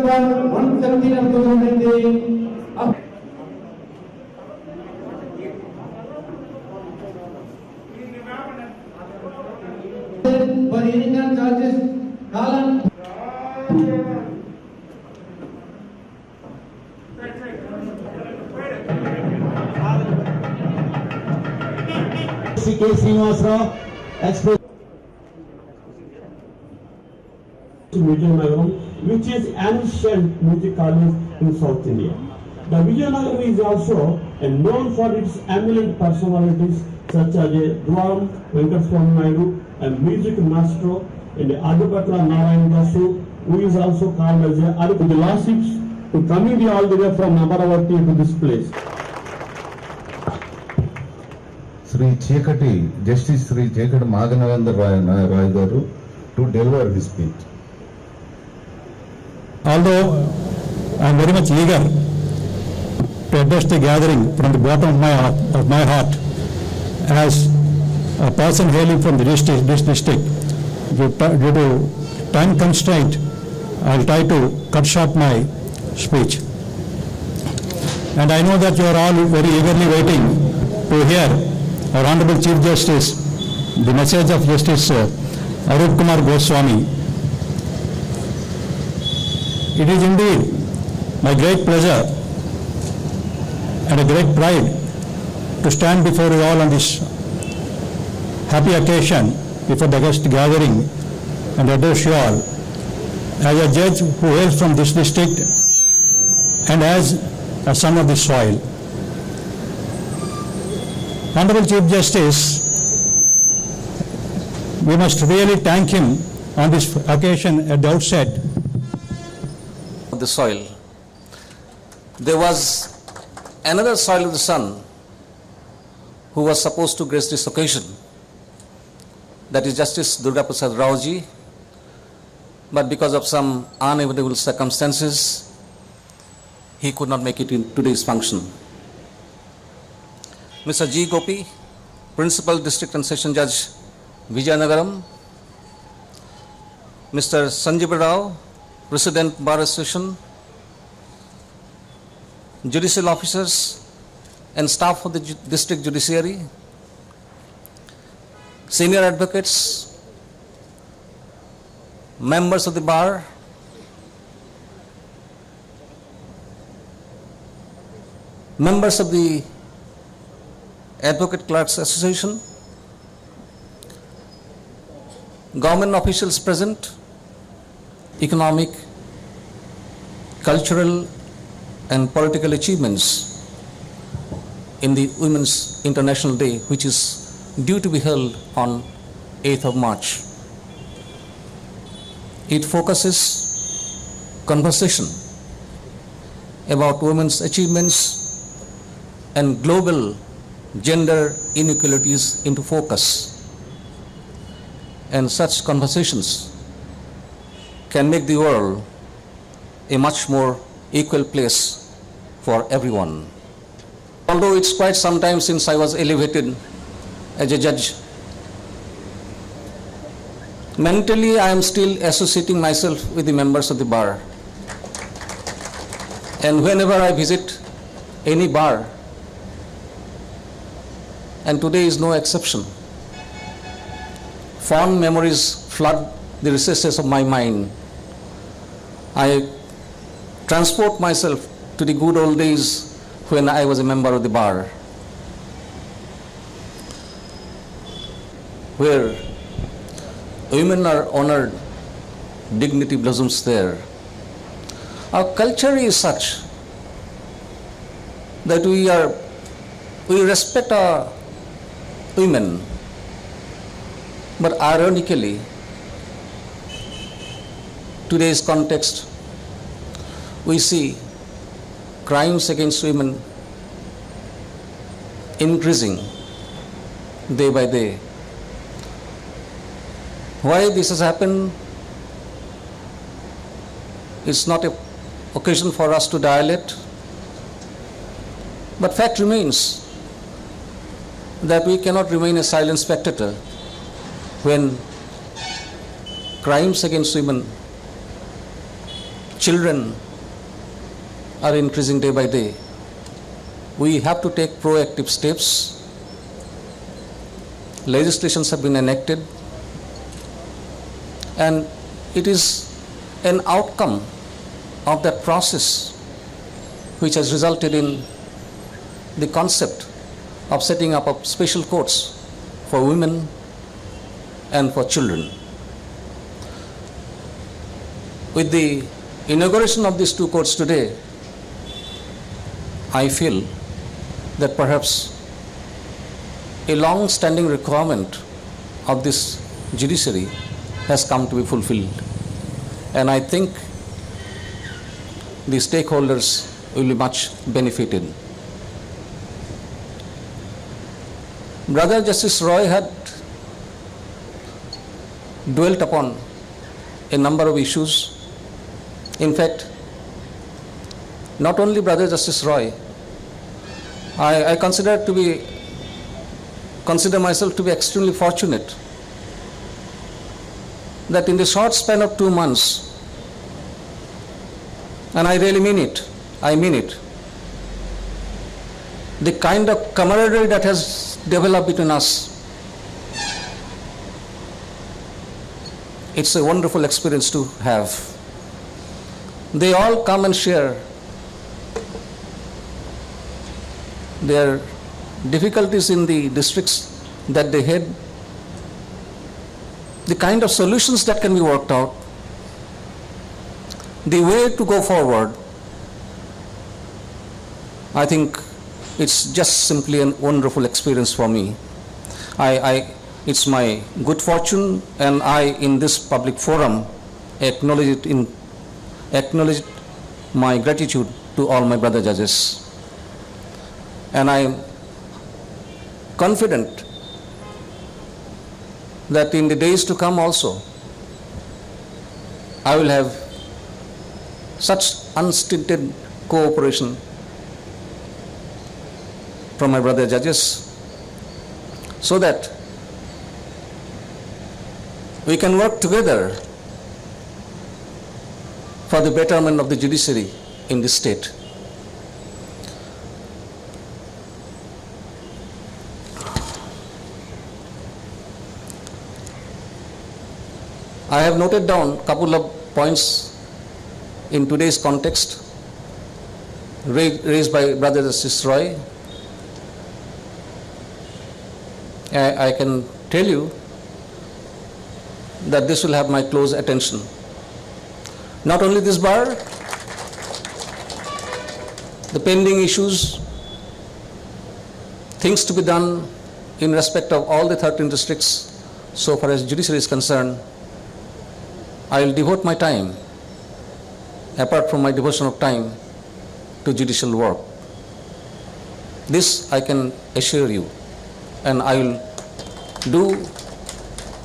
number 117 of 2019. For illegal charges, Kalan. C.K. Srinivasrao, Express Vijayanagaram, which is ancient music college in South India. The Vijayanagaram is also known for its eminent personalities such as Dwaram Venkateswara Naidu, a music maestro, and Adupatra Narayan Dasu, who is also called as the lordships, to coming all the way from Amaravati to this place. Sri Chekati, Justice Sri Chekati Maganavendra Rai Garu to deliver his speech. Although I am very much eager to address the gathering from the bottom of my heart as a person hailing from this district, due to time constraint, I will try to cut short my speech. And I know that you are all very eagerly waiting to hear our Honorable Chief Justice, the message of Justice Arup Kumar Goswami. It is indeed my great pleasure and a great pride to stand before you all on this happy occasion before the guest gathering and address you all as a judge who hails from this district and as a son of the soil. Honorable Chief Justice, we must really thank him on this occasion at the outset. The soil. There was another soil of the sun who was supposed to grace this occasion, that is Justice Durga Prasad Rao ji, but because of some unavoidable circumstances, he could not make it in today's function. Mr. G. Gopi, Principal District and Session Judge, Vijayanagaram, Mr. Sanjeev Rao, President Bar Association, judicial officers and staff of the district judiciary, senior advocates, members of the bar, members of the Advocate Clerks Association, government officials present, economic, cultural and political achievements in the Women's International Day, which is due to be held on 8th of March. It focuses conversation about women's achievements and global gender inequalities into focus. And such conversations can make the world a much more equal place for everyone. Although it's quite some time since I was elevated as a judge, mentally I am still associating myself with the members of the bar. And whenever I visit any bar, and today is no exception, fond memories flood the recesses of my mind. I transport myself to the good old days when I was a member of the bar, where women are honored, dignity blossoms there. Our culture is such that we respect our women, but ironically, today's context, we see crimes against women increasing day by day. Why this has happened? It's not an occasion for us to dilate, but fact remains that we cannot remain a silent spectator when crimes against women, children are increasing day by day. We have to take proactive steps. Legislations have been enacted, and it is an outcome of that process which has resulted in the concept of setting up of special courts for women and for children. With the inauguration of these two courts today, I feel that perhaps a long-standing requirement of this judiciary has come to be fulfilled. And I think the stakeholders will be much benefited. Brother Justice Roy had dwelt upon a number of issues. In fact, not only Brother Justice Roy, I consider myself to be extremely fortunate that in the short span of 2 months, and I really mean it, the kind of camaraderie that has developed between us, it's a wonderful experience to have. They all come and share their difficulties in the districts that they head, the kind of solutions that can be worked out, the way to go forward. I think it's just simply a wonderful experience for me. It's my good fortune, and I, in this public forum, acknowledge my gratitude to all my brother judges. And I am confident that in the days to come also, I will have such unstinted cooperation from my brother judges, so that we can work together for the betterment of the judiciary in this state. I have noted down a couple of points in today's context raised by Brother Justice Roy. I can tell you that this will have my close attention. Not only this bar, the pending issues, things to be done in respect of all the 13 districts so far as judiciary is concerned, I will devote my time, apart from my devotion of time, to judicial work. This I can assure you, and I will do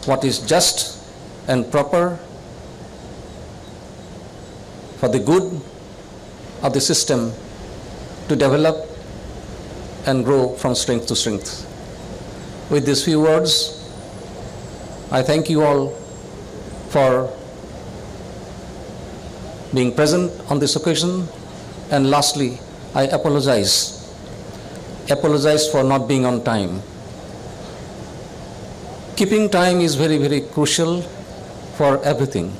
what is just and proper for the good of the system to develop and grow from strength to strength. With these few words, I thank you all for being present on this occasion, and lastly, I apologize for not being on time. Keeping time is very, very crucial for everything.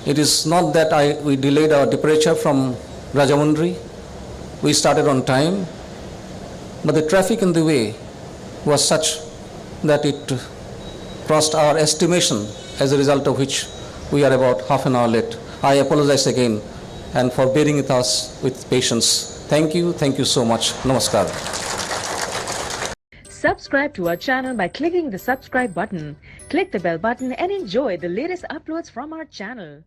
It is not that we delayed our departure from Rajamundry. We started on time, but the traffic in the way was such that it crossed our estimation, as a result of which we are about half an hour late. I apologize again and for bearing with us with patience. Thank you so much. Namaskar. Subscribe to our channel by clicking the subscribe button. Click the bell button and enjoy the latest uploads from our channel.